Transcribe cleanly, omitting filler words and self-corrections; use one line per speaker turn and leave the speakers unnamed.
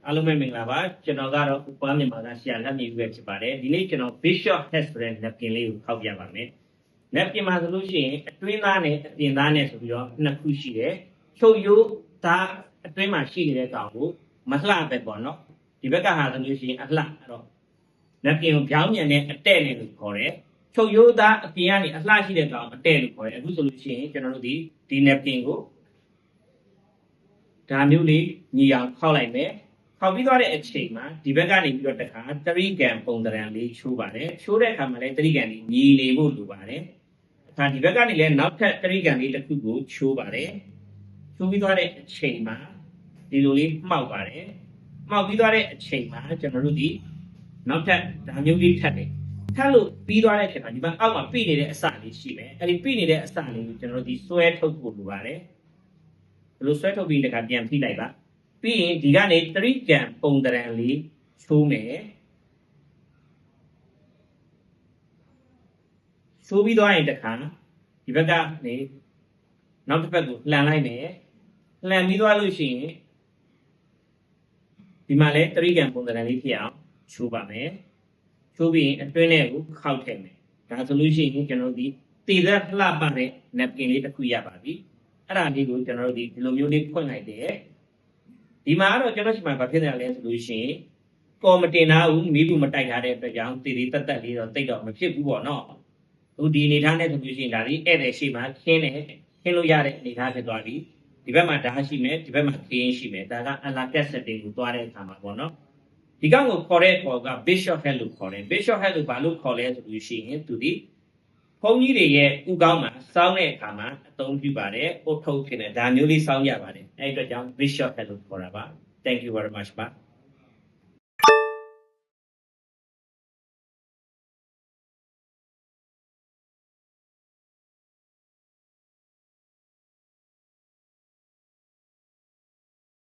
အားလုံးပဲမင်္ဂလာပါကျွန်တော်ကတော့ဥပမာမြန်မာကဆရာလက်မြည်ပဲဖြစ်ပါတယ်ဒီနေ့ကျွန်တော် Bishop Head ဆိုတဲ့ napkin လေးကိုခောက်ပြပါမယ် napkin မှာဆိုလို့ရှိရင်အတွင်းသားနဲ့အပြင်သားနဲ့ဆိုပြီးတော့နှစ်ခုရှိတယ်ချုပ်ရိုးသားအတွင်းမှာရှိနေတဲ့ကောင်ကိုမလှပဲပေါ့နော်ဒီဘက်ကဟာဆိုလို့ရှိရင်အလှအဲ့တော့ napkin ကိုပြောင်းမြန်နဲ့အတဲ့နဲ့လို့ခေါ်တယ်ချုပ်ရိုးသားအပြင်ကနေအလှရှိတဲ့ကောင်အတဲ့လို့ခေါ်တယ်အခုဆိုလို့ရှိရင်ကျွန်တော်တို့ဒီ napkin ကိုဒါမျိုးလေးညီအောင်ခောက်လိုက်မယ်ခောက်ပြီးသွားတဲ့အချိန်မှာဒီဘက်ကနေပြီးတော့တခါတရိကန်ပုံတရံလေးချိုးပါတယ်ချိုးတဲ့အခါမှာလည်းတရိကန်လေးညီနေဖို့လိုပါတယ်အခါဒီဘက်ကနေလည်းနောက်ထပ်တရိကန်လေးတစ်ခုကိုချိုးပါတယ်ချိုးပြီးသွားတဲ့အချိန်မှာဒီလိုလေးမှောက်ပါတယ်မှောက်ပြီးသွားတဲ့အချိန်မှာကျွန်တော်တို့ဒီနောက်ထပ်ဒါမျိုးလေးထပ်တယ်ထပ်လို့ပြီးသွားတဲ့အချိန်မှာဒီဘက်အောက်မှာပြိနေတဲ့အစလေးရှိမယ်အဲ့ဒီပြိနေတဲ့အစလေးကိုကျွန်တော်တို့ဒီဆွဲထုတ်ဖို့လိုပါတယ်ဘယ်လိုဆွဲထုတ်ပြီးတခါပြန်ဖိလိုက်ပါပြီးရင်ဒီကနေတရိကန်ပုံတရံလေးချိုးမယ်ချိုးပြီးသွားရင်တခါဒီဘက်ကနေနောက်တစ်ဘက်ကိုလှန်လိုက်မယ်လှန်ပြီးသွားလို့ရှိရင်ဒီမှာလည်းတရိကန်ပုံတရံလေးဖြစ်အောင်ချိုးပါမယ်ချိုးပြီးရင်အတွင်းထဲကိုခောက်ထည့်မယ်ဒါဆိုလို့ရှိရင်ကျွန်တော်တို့ဒီတည်သက်လှပတဲ့ napkin လေးတစ်ခုရပါပြီအဲ့ဒါလေးကိုကျွန်တော်တို့ဒီလိုမျိုးလေးဖွင့်လိုက်တယ်ဒီမှာတော့ကျွန်တော်ရှိမှဘာဖြစ်နေလဲဆိုလို့ရှိရင်ကော်မတင်သားဦးမိဘူးမတိုက်ထားတဲ့အတွက်ကြောင့်တည်တည်တက်တက်လေးတော့တိတ်တော့မဖြစ်ဘူးပေါ့နော်ဟိုဒီအနေထားနဲ့ဆိုလို့ရှိရင်ဒါလေးဧည့်သည်ရှိမှခင်းလို့ရတဲ့အနေထားဖြစ်သွားပြီဒီဘက်မှာဓာတ်ရှိမယ်ဒီဘက်မှာခင်းရှိမယ်ဒါကအလာကက်ဆက်တင်ကိုသွားတဲ့အခါမှာပေါ့နော်ဒီကောင်ကိုခေါ်တဲ့ခေါ်က Bishop Head လို့ခေါ်တယ် Bishop Head လို့ဘာလို့ခေါ်လဲဆိုလို့ရှိရင်သူဒီဘုန်းကြီးတွေရဲ့ဥကောင်းမှာစောင်းတဲ့အခါမှာအသုံးပြုပါတယ်အုတ်ထုတ်ဖြစ်နေဒါမျိုးလေးစောင်းရပါတယ်အဲ့အတွက်ကြောင့် Bishop Head လို့ခေါ်တာပါ Thank you very much ပါ